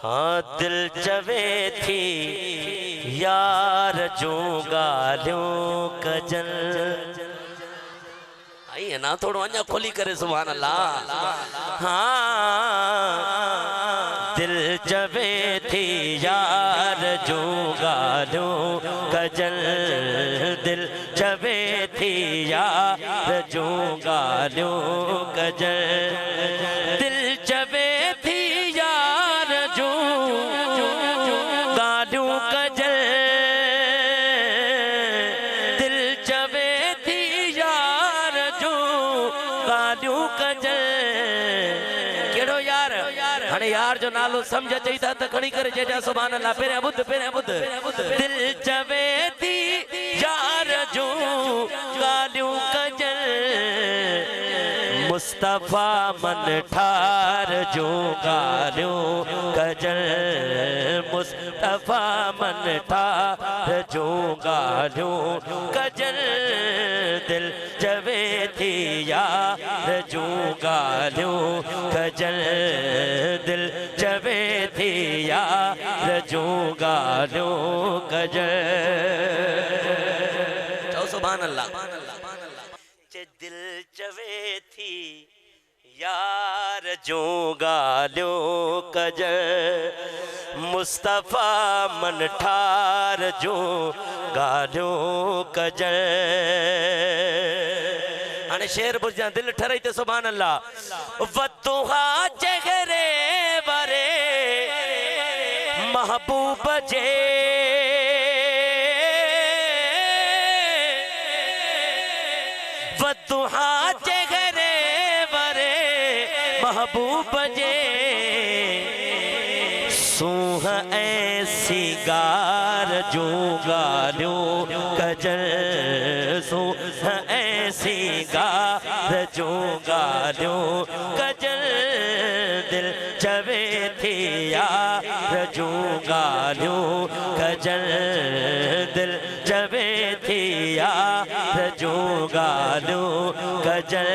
हाँ दिल चवे थी यार जो गालियों कजल आई है ना थोड़ो अञा खोली करे सुभान अल्लाह। हाँ दिल चवे थी यार जो गालियों कजल दिल चवे थी यार जो गालियों कजल दिल चवे थी यार जो गालियों कजल दिल चवे थी यार जो गालियों कजल केड़ो यार हाणे यार जो नालो समझ अचई था त खणी करे चइजा सुभान अल्लाह। पहिरियां ॿुध दिल चवे थी यार जो गालियों कजल मुस्तफा मन ठार जो गालियों कजल मुस्तफा मन ठार जो गालियों कजल दिल चवे थी यार जो गालियों कजल दिल चवे थी यार जो गालियों कजल सुभान अल्लाह। दिल चवे थी यार जो गालियों कजल मुस्तफा मन ठार जो गालियों कजल हाणे शेर बुझा दिल ठरई ते सुभान अल्लाह। वतुहा चेहरे वरे महबूब जे वतुहा चेहरे वरे महबूब जे सूह ऐसी गार जो गालियों कजल सूह ऐसी गार जो गालियों कजल दिल चवे थी यार जो गालियों कजल दिल चवे थी यार जो गालियों कजल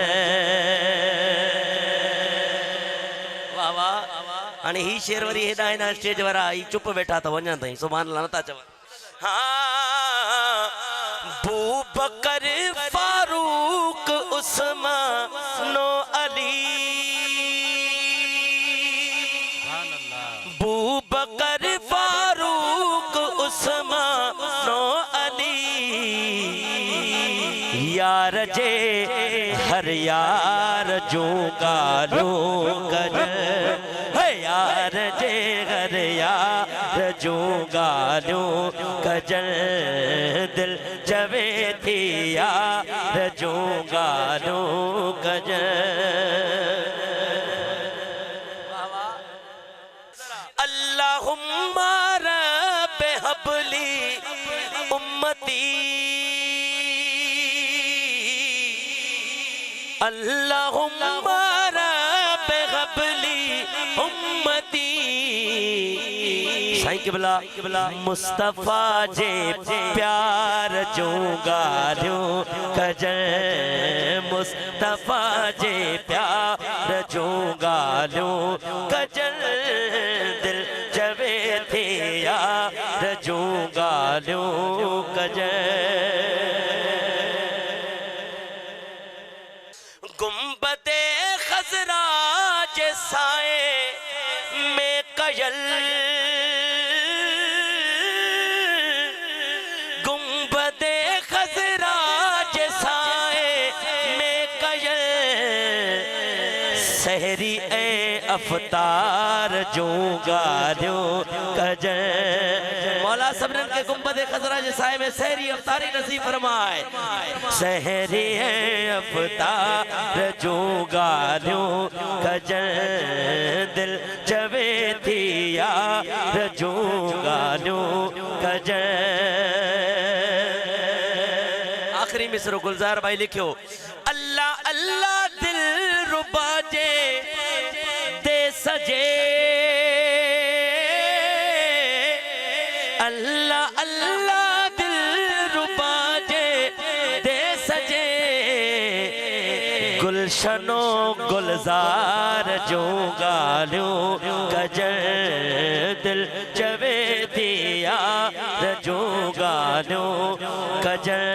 हाणे ही शेर वरी हेॾा हिन स्टेज वारा ही चुप वेठा त वञनि ताईं सुभान अल्लाह नथा चवनि। हाँ बू बकर फारूक उस्मानो अली बू बकर फारूक उस्मानो अली यार जे हर यार जो गालियों कजल यार जे हर यार जो गालियों कजल दिल चवे थी यार जो गालियों कजल अल्लाहुम्मा रब्ब हबली उम्मती अल्लाहुम्मा रब्ब हबली उम्मती साईं क़िबला मुस्तफा जे प्यार जो गालियों कजल मुस्तफा जे प्यार जो गालियों कजल दिल चवे थे यार जो गालियों कजल गुंबदे खजरा जे साए में कयल गुंबदे खजरा जे साए में कयल सहरी ए अफतार जो गालियों कजल मौला सबरन के गुंबदे खजरा जे साए में सहरी अफतारी नसीब फरमाए सहरी है अफतार जो गालियों कजल दिल चवे थी यार जो गालियों कजल आखिरी मिसरो गुलजार भाई लिखियो अल्लाह अल्लाह दिल रुबा जे दे सजे अल्लाह अल्लाह दिल रुबा जे दे सजे गुलशनो गुलजार जूं ॻाल्हियूं कजर दिल चवे थी यार जूं ॻाल्हियूं कजर